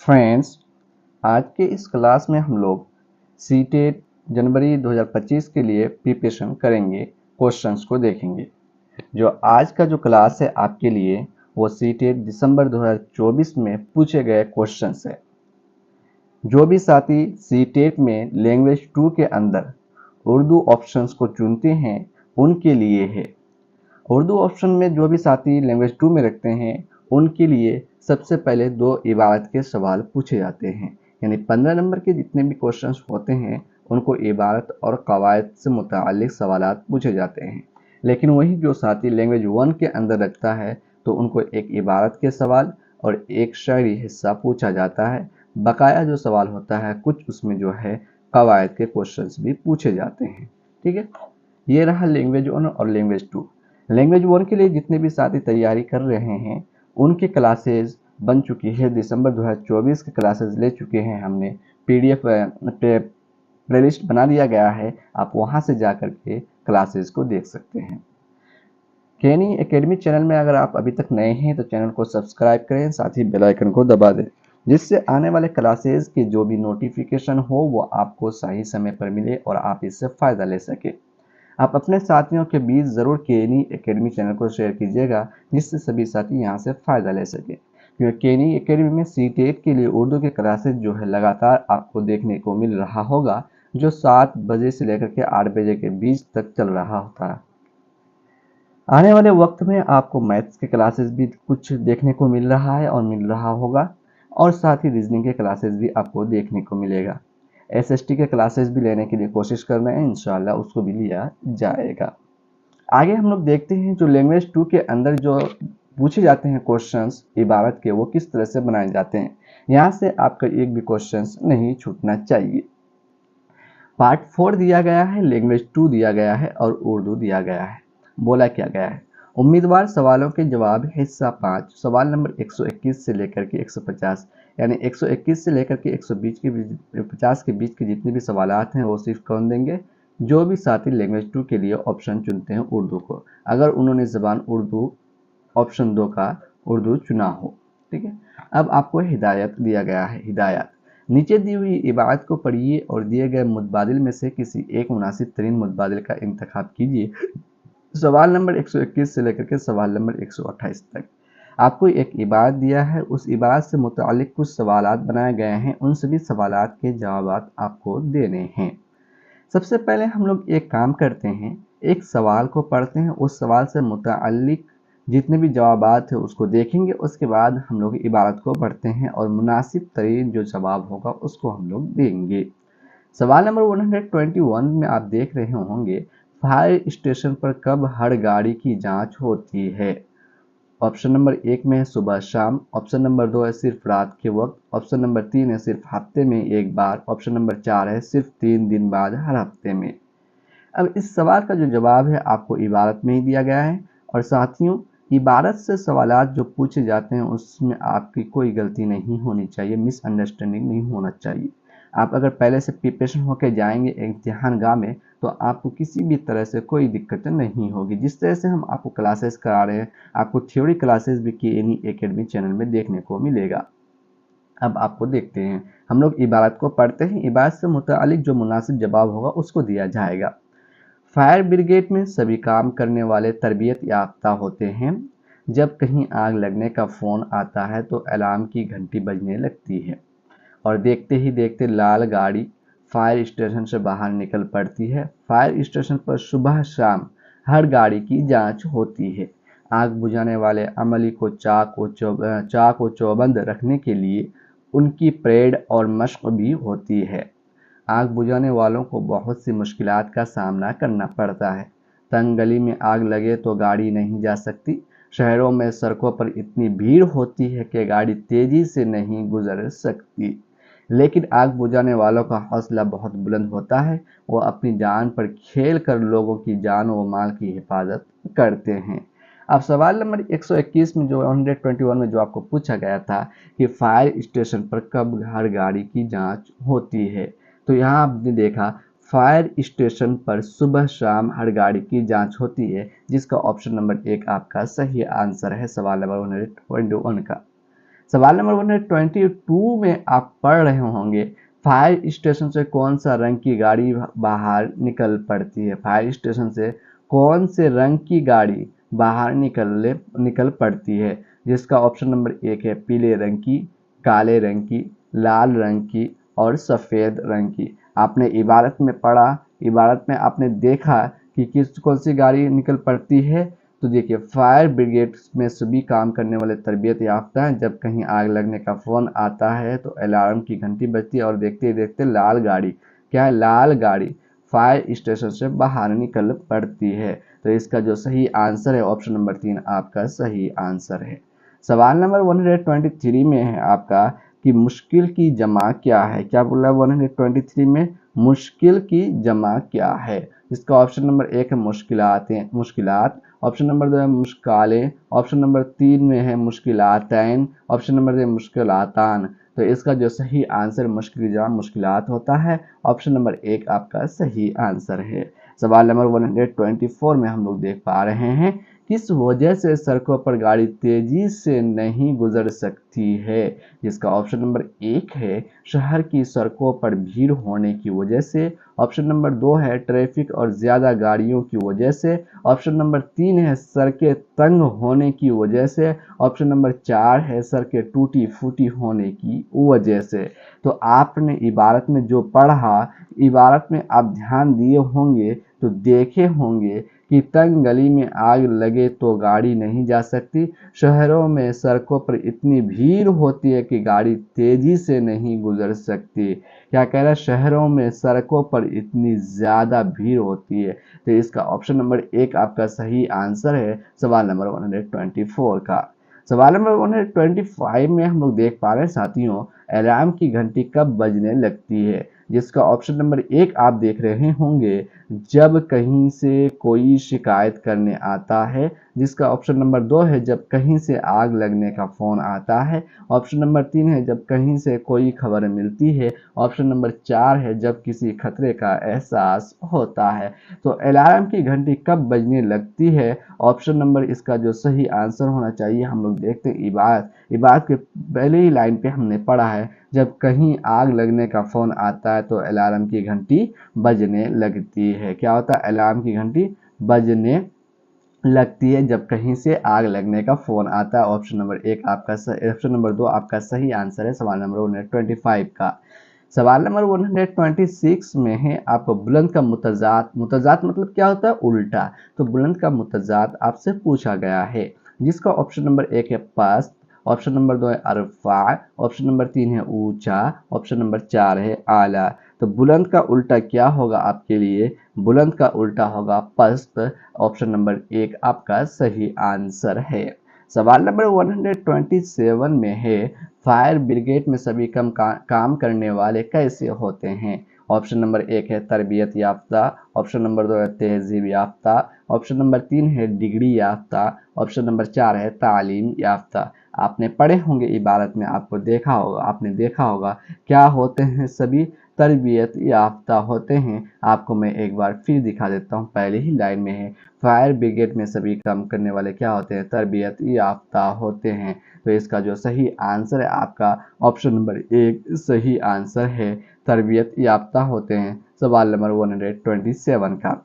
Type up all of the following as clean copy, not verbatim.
Friends, आज के इस क्लास में हम लोग सीटेट जनवरी 2025 के लिए प्रिपरेशन करेंगे, क्वेश्चंस को देखेंगे। जो आज का जो क्लास है आपके लिए वो सीटेट दिसंबर 2024 में पूछे गए क्वेश्चंस है। जो भी साथी सीटेट में लैंग्वेज 2 के अंदर उर्दू ऑप्शंस को चुनते हैं उनके लिए है। उर्दू ऑप्शन में जो भी साथी लैंग्वेज 2 में रखते हैं उनके लिए सबसे पहले 2 इबारत के सवाल पूछे जाते हैं, यानी 15 नंबर के जितने भी क्वेश्चंस होते हैं उनको इबारत और कवायद से मुताल्लिक सवालात पूछे जाते हैं। लेकिन वही जो साथी लैंग्वेज 1 के अंदर रखता है तो उनको एक इबारत के सवाल और एक शहरी हिस्सा पूछा जाता है। बकाया जो सवाल होता है कुछ उसमें जो है कवायद के क्वेश्चंस भी पूछे जाते हैं। ठीक है, ये रहा लैंग्वेज 1 और लैंग्वेज 2। लैंग्वेज 1 के लिए जितने भी साथी तैयारी कर रहे हैं उनके क्लासेस बन चुकी है। दिसंबर 2024 के क्लासेस ले चुके हैं हमने। पीडीएफ प्लेलिस्ट बना दिया गया है, आप वहां से जा करके क्लासेस को देख सकते हैं। केनी एकेडमी चैनल में अगर आप अभी तक नए हैं तो चैनल को सब्सक्राइब करें, साथ ही बेल आइकन को दबा दें, जिससे आने वाले क्लासेस के जो भी नोटिफिकेशन हो वो आपको सही समय पर मिले और आप इससे फ़ायदा ले सके। आप अपने साथियों के बीच ज़रूर केनी एकेडमी चैनल को शेयर कीजिएगा, जिससे सभी साथी यहाँ से फ़ायदा ले सके। क्योंकि केनी एकेडमी में सीटेट के लिए उर्दू के क्लासेस जो है लगातार आपको देखने को मिल रहा होगा, जो 7 बजे से लेकर के 8 बजे के बीच तक चल रहा होता है। आने वाले वक्त में आपको मैथ्स के क्लासेस भी कुछ देखने को मिल रहा है और मिल रहा होगा, और साथ ही रीजनिंग के क्लासेस भी आपको देखने को मिलेगा। एसएसटी के क्लासेस भी लेने के लिए कोशिश कर रहे हैं, इंशाल्लाह उसको भी लिया जाएगा। आगे हम लोग देखते हैं जो लैंग्वेज 2 के अंदर जो पूछे जाते हैं क्वेश्चंस इबारत के, वो किस तरह से बनाए जाते हैं। यहाँ से आपका एक भी क्वेश्चंस नहीं छूटना चाहिए। पार्ट 4 दिया गया है, लैंग्वेज 2 दिया गया है और उर्दू दिया गया है। बोला क्या गया है, उम्मीदवार सवालों के जवाब हिस्सा 5 सवाल नंबर 121 से लेकर के 150, यानी 121 से लेकर के 120 के 50 के बीच के जितने भी सवालात हैं वो सिर्फ कौन देंगे, जो भी साथी लैंग्वेज 2 के लिए ऑप्शन चुनते हैं उर्दू को, अगर उन्होंने ज़बान उर्दू ऑप्शन 2 का उर्दू चुना हो। ठीक है, अब आपको हिदायत दिया गया है। हिदायत, नीचे दी हुई इबारत को पढ़िए और दिए गए मुतबादिल में से किसी एक मुनासिब तरीन मुतबादिल का इंतखाब कीजिए। सवाल नंबर 121 से लेकर के सवाल नंबर 128 तक आपको एक इबारत दिया है, उस इबारत से मुतालिक कुछ सवालात बनाए गए हैं, उन सभी सवालात के जवाब आपको देने हैं। सबसे पहले हम लोग एक काम करते हैं, एक सवाल को पढ़ते हैं, उस सवाल से मुतालिक जितने भी जवाबात है उसको देखेंगे, उसके बाद हम लोग इबारत को पढ़ते हैं और मुनासिब तरीन जो जवाब होगा उसको हम लोग देंगे। सवाल नंबर 121 में आप देख रहे होंगे, फायर स्टेशन पर कब हर गाड़ी की जांच होती है। ऑप्शन नंबर 1 में है सुबह शाम, ऑप्शन नंबर 2 है सिर्फ रात के वक्त, ऑप्शन नंबर 3 है सिर्फ हफ्ते में एक बार, ऑप्शन नंबर 4 है सिर्फ 3 दिन बाद हर हफ्ते में। अब इस सवाल का जो जवाब है आपको इबारत में ही दिया गया है, और साथियों इबारत से सवालात जो पूछे जाते हैं उसमें आपकी कोई गलती नहीं होनी चाहिए, मिसअंडरस्टैंडिंग नहीं होना चाहिए। आप अगर पहले से प्रिपरेशन होकर जाएंगे इम्तिहान गाह में तो आपको किसी भी तरह से कोई दिक्कत नहीं होगी। जिस तरह से हम आपको क्लासेस करा रहे हैं, आपको थ्योरी क्लासेस भी केनी एकेडमी चैनल में देखने को मिलेगा। अब आपको देखते हैं, हम लोग इबारत को पढ़ते हैं, इबारत से मुतालिक जो मुनासिब जवाब होगा उसको दिया जाएगा। फायर ब्रिगेड में सभी काम करने वाले तरबियत याफ्ता होते हैं। जब कहीं आग लगने का फ़ोन आता है तो अलार्म की घंटी बजने लगती है और देखते ही देखते लाल गाड़ी फायर स्टेशन से बाहर निकल पड़ती है। फायर स्टेशन पर सुबह शाम हर गाड़ी की जांच होती है। आग बुझाने वाले अमली को चाक व चौबंद रखने के लिए उनकी परेड और मशक भी होती है। आग बुझाने वालों को बहुत सी मुश्किलात का सामना करना पड़ता है। तंग गली में आग लगे तो गाड़ी नहीं जा सकती। शहरों में सड़कों पर इतनी भीड़ होती है कि गाड़ी तेजी से नहीं गुजर सकती, लेकिन आग बुझाने वालों का हौसला बहुत बुलंद होता है। वो अपनी जान पर खेल कर लोगों की जान व माल की हिफाजत करते हैं। अब सवाल नंबर 121 में जो 121 में जो आपको पूछा गया था कि फायर स्टेशन पर कब हर गाड़ी की जांच होती है, तो यहाँ आपने देखा फायर स्टेशन पर सुबह शाम हर गाड़ी की जांच होती है, जिसका ऑप्शन नंबर 1 आपका सही आंसर है सवाल नंबर 121 का। सवाल नंबर 122 में आप पढ़ रहे होंगे फायर स्टेशन से कौन सा रंग की गाड़ी बाहर निकल पड़ती है। फायर स्टेशन से कौन से रंग की गाड़ी बाहर निकल पड़ती है, जिसका ऑप्शन नंबर 1 है पीले रंग की, काले रंग की, लाल रंग की और सफ़ेद रंग की। आपने इबारत में पढ़ा, इबारत में आपने देखा कि कौन सी गाड़ी निकल पड़ती है। तो देखिए फायर ब्रिगेड में सभी काम करने वाले तरबियत याफ्ता हैं। जब कहीं आग लगने का फ़ोन आता है तो अलार्म की घंटी बजती है और देखते ही देखते लाल गाड़ी, क्या है, लाल गाड़ी फायर स्टेशन से बाहर निकल पड़ती है। तो इसका जो सही आंसर है ऑप्शन नंबर 3 आपका सही आंसर है। सवाल नंबर 123 में है आपका कि मुश्किल की जमा क्या है। क्या बोला 123 में, मुश्किल की जमा क्या है। इसका ऑप्शन नंबर 1 है मुश्किलात, ऑप्शन नंबर 2 है मुश्किलें, ऑप्शन नंबर 3 में है मुश्किलातैन, ऑप्शन नंबर 4 मुश्किलातान। तो इसका जो सही आंसर मुश्किल जमा मुश्किलात होता है। ऑप्शन नंबर 1 आपका सही आंसर है। सवाल नंबर 124 में हम लोग देख पा रहे हैं किस वजह से सड़कों पर गाड़ी तेजी से नहीं गुजर सकती है, जिसका ऑप्शन नंबर 1 है शहर की सड़कों पर भीड़ होने की वजह से, ऑप्शन नंबर 2 है ट्रैफिक और ज़्यादा गाड़ियों की वजह से, ऑप्शन नंबर 3 है सड़कें तंग होने की वजह से, ऑप्शन नंबर 4 है सड़कें टूटी फूटी होने की वजह से। तो आपने इबारत में जो पढ़ा, इबारत में आप ध्यान दिए होंगे तो देखे होंगे कि तंग गली में आग लगे तो गाड़ी नहीं जा सकती, शहरों में सड़कों पर इतनी भीड़ होती है कि गाड़ी तेजी से नहीं गुजर सकती। क्या कह रहा है, शहरों में सड़कों पर इतनी ज़्यादा भीड़ होती है। तो इसका ऑप्शन नंबर 1 आपका सही आंसर है सवाल नंबर 124 का। सवाल नंबर 125 में हम लोग देख पा रहे हैं साथियों अलार्म की घंटी कब बजने लगती है, जिसका ऑप्शन नंबर 1 आप देख रहे होंगे जब कहीं से कोई शिकायत करने आता है, जिसका ऑप्शन नंबर 2 है जब कहीं से आग लगने का फ़ोन आता है, ऑप्शन नंबर 3 है जब कहीं से कोई खबर मिलती है, ऑप्शन नंबर 4 है जब किसी खतरे का एहसास होता है। तो अलार्म की घंटी कब बजने लगती है, ऑप्शन नंबर इसका जो सही आंसर होना चाहिए। हम लोग देखते हैं इबारत के पहले ही लाइन पे हमने पढ़ा है जब कहीं आग लगने का फ़ोन आता है तो अलार्म की घंटी बजने लगती है। क्या होता है, अलार्म की घंटी बजने लगती है जब कहीं से आग लगने का फ़ोन आता है। ऑप्शन नंबर 1 आपका ऑप्शन नंबर 2 आपका सही आंसर है सवाल नंबर 125 का। सवाल नंबर 126 में है आपको बुलंद का मुतजाद मतलब क्या होता है, उल्टा। तो बुलंद का मुतजाद आपसे पूछा गया है, जिसका ऑप्शन नंबर 1 है पस्त, ऑप्शन नंबर 2 है अरफा, ऑप्शन नंबर 3 है ऊंचा, ऑप्शन नंबर 4 है आला। तो बुलंद का उल्टा क्या होगा आपके लिए, बुलंद का उल्टा होगा पस्त। ऑप्शन नंबर 1 आपका सही आंसर है। सवाल नंबर 127 में है फायर ब्रिगेड में सभी काम करने वाले कैसे होते हैं। ऑप्शन नंबर 1 है तरबियत याफ्ता, ऑप्शन नंबर 2 है तहजीब याफ्ता, ऑप्शन नंबर 3 है डिग्री याफ्ता, ऑप्शन नंबर 4 है तालीम याफ्ता। आपने पढ़े होंगे इबारत में, आपने देखा होगा क्या होते हैं, सभी तरबियत याफ्ता होते हैं। आपको मैं एक बार फिर दिखा देता हूँ, पहले ही लाइन में है फायर ब्रिगेड में सभी काम करने वाले क्या होते हैं, तरबियत याफ्ता होते हैं। तो इसका जो सही आंसर है आपका ऑप्शन नंबर 1 सही आंसर है, तरबियत याफ्ता होते हैं सवाल नंबर 127 का।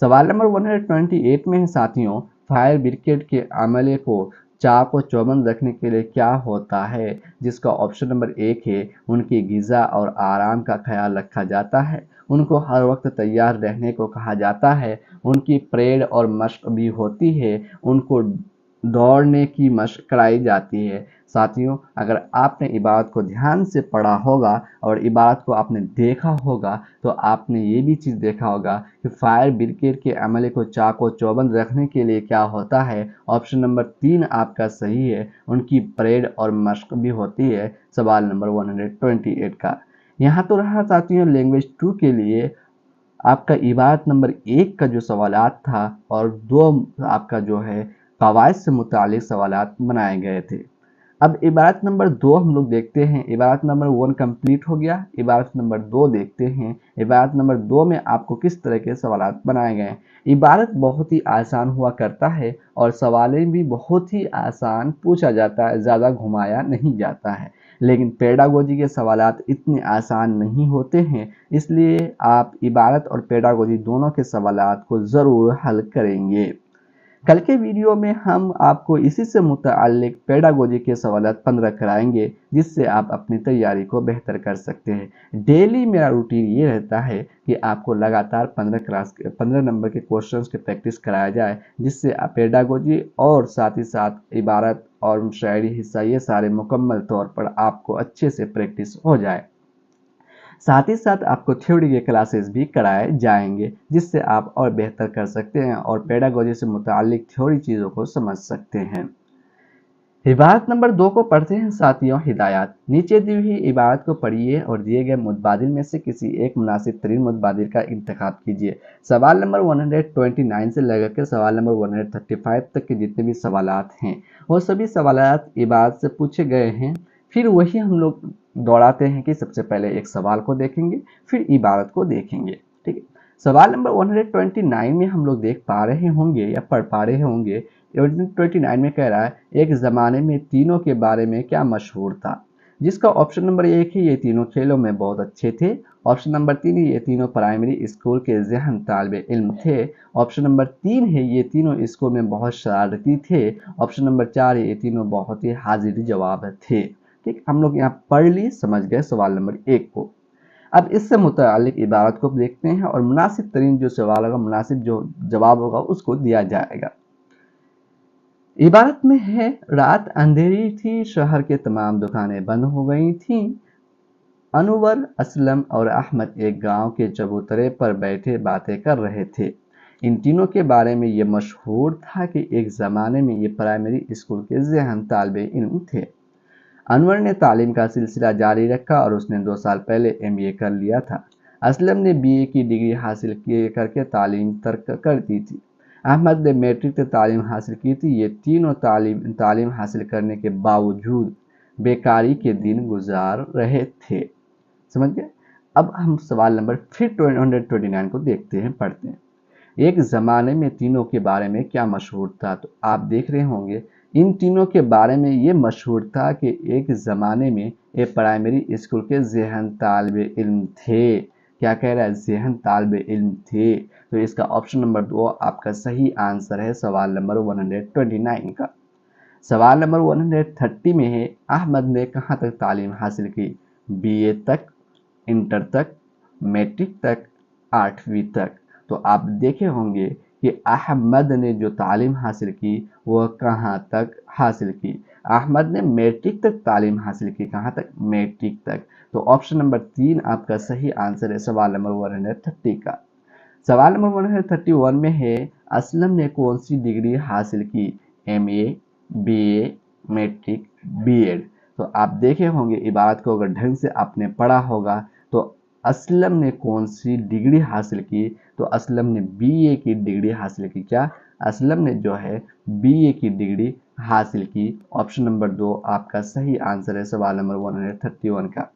सवाल नंबर 128 में है साथियों फायर ब्रिगेड के अमले को चाक व चौबंद रखने के लिए क्या होता है, जिसका ऑप्शन नंबर 1 है उनकी ग़िज़ा और आराम का ख्याल रखा जाता है, उनको हर वक्त तैयार रहने को कहा जाता है, उनकी परेड और मशक भी होती है, उनको दौड़ने की मशक कराई जाती है। साथियों अगर आपने इबारत को ध्यान से पढ़ा होगा और इबारत को आपने देखा होगा तो आपने ये भी चीज़ देखा होगा कि फायर ब्रिगेड के अमले को चाक व चौबंद रखने के लिए क्या होता है। ऑप्शन नंबर 3 आपका सही है, उनकी परेड और मशक भी होती है सवाल नंबर 128 का। यहाँ तो रहा साथियों लैंग्वेज 2 के लिए आपका इबारत नंबर 1 का जो सवालात था और 2 आपका जो है कवायद से मुतालिक सवालात बनाए गए थे। अब इबारत नंबर 2 हम लोग देखते हैं। इबारत नंबर 1 कंप्लीट हो गया, इबारत नंबर 2 देखते हैं। इबारत नंबर 2 में आपको किस तरह के सवालात बनाए गए हैं। इबारत बहुत ही आसान हुआ करता है और सवालें भी बहुत ही आसान पूछा जाता है, ज़्यादा घुमाया नहीं जाता है। लेकिन पेडागोजी के सवालात इतने आसान नहीं होते हैं, इसलिए आप इबारत और पेडागोजी दोनों के सवालात को ज़रूर हल करेंगे। कल के वीडियो में हम आपको इसी से मुताल्लिक पेडागोजी के सवालात 15 कराएंगे, जिससे आप अपनी तैयारी को बेहतर कर सकते हैं। डेली मेरा रूटीन ये रहता है कि आपको लगातार 15 नंबर के क्वेश्चंस की प्रैक्टिस कराया जाए, जिससे आप पेडागोजी और साथ ही साथ इबारत और शायरी हिस्सा ये सारे मुकम्मल तौर पर आपको अच्छे से प्रैक्टिस हो जाए। साथ ही साथ आपको थ्योरी के क्लासेस भी कराए जाएंगे, जिससे आप और बेहतर कर सकते हैं और पेडागोजी से मुताल्लिक थ्योरी चीज़ों को समझ सकते हैं। इबारत नंबर 2 को पढ़ते हैं साथियों। हिदायत। नीचे दी हुई इबारत को पढ़िए और दिए गए मुतबादिल में से किसी एक मुनासिब तरीन मुतबादिल का इंतखाब कीजिए। सवाल नंबर 129 से लेकर सवाल नंबर 135 तक के जितने भी सवालात हैं, वो सभी सवालात इबारत से पूछे गए हैं। फिर वही हम लोग दोहराते हैं कि सबसे पहले एक सवाल को देखेंगे, फिर इबारत को देखेंगे। ठीक है। सवाल नंबर 129 में हम लोग देख पा रहे होंगे या पढ़ पा रहे होंगे। 29 में कह रहा है, एक ज़माने में तीनों के बारे में क्या मशहूर था। जिसका ऑप्शन नंबर 1 है, ये तीनों खेलों में बहुत अच्छे थे। ऑप्शन नंबर 3 है, ये तीनों प्राइमरी स्कूल के ज़हन तालिबे इल्म थे। ऑप्शन नंबर 3 है, ये तीनों स्कूल में बहुत शरारती थे। ऑप्शन नंबर 4 है, ये तीनों बहुत ही हाजिर जवाब थे। ठीक, हम लोग यहाँ पढ़ ली, समझ गए सवाल नंबर 1 को। अब इससे मुतालिक इबारत को देखते हैं और मुनासिब तरीन जो सवाल होगा, मुनासिब जो जवाब होगा उसको दिया जाएगा। इबारत में है, रात अंधेरी थी, शहर के तमाम दुकानें बंद हो गई थीं। अनवर, असलम और अहमद एक गांव के चबूतरे पर बैठे बातें कर रहे थे। इन तीनों के बारे में ये मशहूर था कि एक ज़माने में ये प्राइमरी स्कूल के ज़हन तालिबे इल्म थे। अनवर ने तालीम का सिलसिला जारी रखा और उसने 2 साल पहले MBA कर लिया था। असलम ने BA की डिग्री हासिल करके तालीम तर्क कर दी थी। अहमद ने मैट्रिक तक तालीम हासिल की थी। ये तीनों तालीम हासिल करने के बावजूद बेकारी के दिन गुजार रहे थे। समझ गए। अब हम सवाल नंबर फिर 129 को देखते हैं, पढ़ते हैं। एक ज़माने में तीनों के बारे में क्या मशहूर था। तो आप देख रहे होंगे इन तीनों के बारे में ये मशहूर था कि एक ज़माने में ये प्राइमरी स्कूल के ज़हन तालिबे इल्म थे। क्या कह रहा है, ज़हन तालिबे इल्म थे। तो इसका ऑप्शन नंबर 2 आपका सही आंसर है सवाल नंबर 129 का। सवाल नंबर 130 में है, अहमद ने कहाँ तक तालीम हासिल की। BA तक, इंटर तक, मैट्रिक तक, 8वीं तक। तो आप देखे होंगे कि अहमद ने जो तालीम हासिल की वह कहाँ तक हासिल की। अहमद ने मैट्रिक तक तालीम हासिल की। कहाँ तक, मैट्रिक तक। तो ऑप्शन नंबर 3 आपका सही आंसर है सवाल नंबर 130 का। सवाल नंबर 131 में है, असलम ने कौन सी डिग्री हासिल की। MA, BA, matric, B.Ed। तो आप देखे होंगे इबारत को अगर ढंग से आपने पढ़ा होगा तो असलम ने कौन सी डिग्री हासिल की। तो असलम ने BA की डिग्री हासिल की। क्या, असलम ने जो है BA की डिग्री हासिल की। ऑप्शन नंबर 2 आपका सही आंसर है सवाल नंबर 131 का।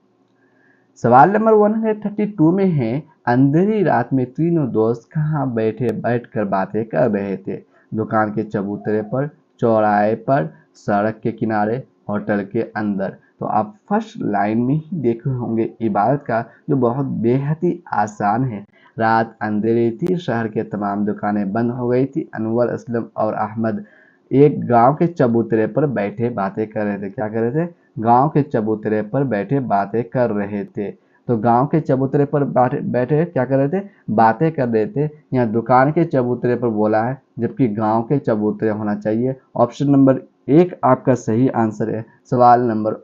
सवाल नंबर 132 में है, अंधेरी रात में तीनों दोस्त कहाँ बैठकर बातें कर रहे थे। दुकान के चबूतरे पर, चौराहे पर, सड़क के किनारे, होटल के अंदर। तो आप फर्स्ट लाइन में ही देखे होंगे इबारत का, जो बहुत बेहद ही आसान है। रात अंधेरी थी, शहर के तमाम दुकानें बंद हो गई थी। अनवर, असलम और अहमद एक गांव के चबूतरे पर बैठे बातें कर रहे थे। क्या कर रहे थे, गांव के चबूतरे पर बैठे बातें कर रहे थे। तो गांव के चबूतरे पर बैठे क्या कर रहे थे, बातें कर रहे थे। यहाँ दुकान के चबूतरे पर बोला है, जबकि गांव के चबूतरे होना चाहिए। ऑप्शन नंबर 1 आपका सही आंसर है सवाल नंबर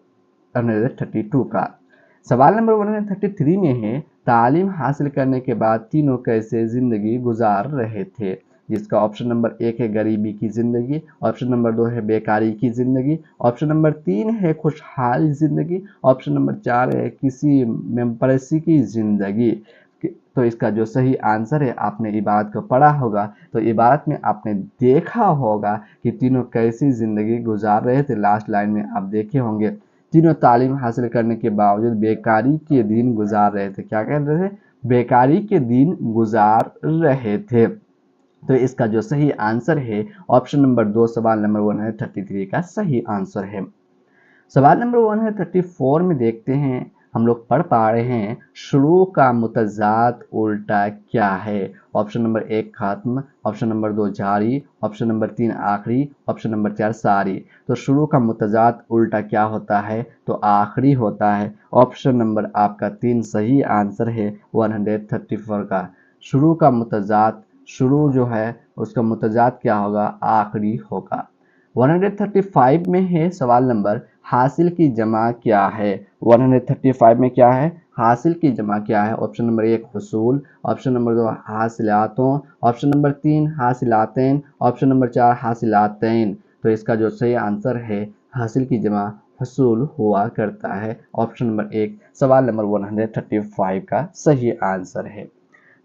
132 का। सवाल नंबर 133 में है, तालीम हासिल करने के बाद तीनों कैसे जिंदगी गुजार रहे थे। जिसका ऑप्शन नंबर 1 है गरीबी की जिंदगी। ऑप्शन नंबर 2 है बेकारी की जिंदगी। ऑप्शन नंबर 3 है खुशहाल जिंदगी। ऑप्शन नंबर 4 है किसी मेम्परसी की जिंदगी। तो इसका जो सही आंसर है, आपने इबारत को पढ़ा होगा तो इबारत में आपने देखा होगा कि तीनों कैसी जिंदगी गुजार रहे थे। लास्ट लाइन में आप देखे होंगे, तीनों तालीम हासिल करने के बावजूद बेकारी के दिन गुजार रहे थे। क्या कह रहे थे? बेकारी के दिन गुजार रहे थे। तो इसका जो सही आंसर है ऑप्शन नंबर 2, सवाल नंबर 133 का सही आंसर है। सवाल नंबर 134 में देखते हैं, हम लोग पढ़ पा रहे हैं शुरू का मुतजाद उल्टा क्या है। ऑप्शन नंबर 1 खत्म, ऑप्शन नंबर 2 जारी, ऑप्शन नंबर 3 आखिरी, ऑप्शन नंबर 4 सारी। तो शुरू का मुतजाद उल्टा क्या होता है? तो आखिरी होता है। ऑप्शन नंबर आपका 3 सही आंसर है 134 का। शुरू का मुतजाद, शुरू जो है उसका मुतजाद क्या होगा? आखिरी होगा। 135 में है सवाल नंबर, हासिल की जमा क्या है। 135 में क्या है? हासिल की जमा क्या है? ऑप्शन नंबर 1 हुसूल, ऑप्शन नंबर 2 हासिलातों, ऑप्शन नंबर 3 हासिलातैन, ऑप्शन नंबर 4 हासिलातैन। तो इसका जो सही आंसर है हासिल की जमा हुसूल हुआ करता है। ऑप्शन नंबर 1 सवाल नंबर 135 का सही आंसर है।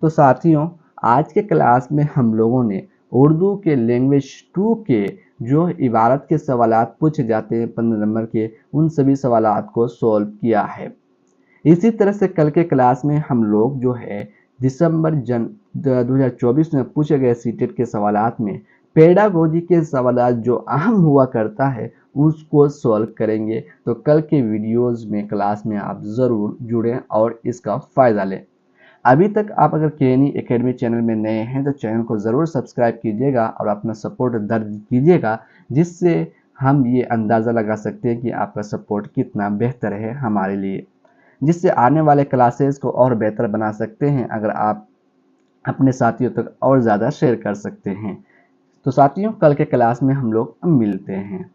तो साथियों, आज के क्लास में हम लोगों ने उर्दू के लैंग्वेज 2 के जो इबारत के सवालात पूछे जाते हैं 15 नंबर के, उन सभी सवालात को सॉल्व किया है। इसी तरह से कल के क्लास में हम लोग जो है दिसंबर 2024 में पूछे गए सीटेट के सवालात में पेडागोजी के सवालात जो अहम हुआ करता है उसको सॉल्व करेंगे। तो कल के वीडियोस में क्लास में आप ज़रूर जुड़ें और इसका फ़ायदा लें। अभी तक आप अगर केएनई एकेडमी चैनल में नए हैं तो चैनल को ज़रूर सब्सक्राइब कीजिएगा और अपना सपोर्ट दर्ज कीजिएगा, जिससे हम ये अंदाज़ा लगा सकते हैं कि आपका सपोर्ट कितना बेहतर है हमारे लिए, जिससे आने वाले क्लासेस को और बेहतर बना सकते हैं अगर आप अपने साथियों तक और ज़्यादा शेयर कर सकते हैं। तो साथियों, कल के क्लास में हम लोग मिलते हैं।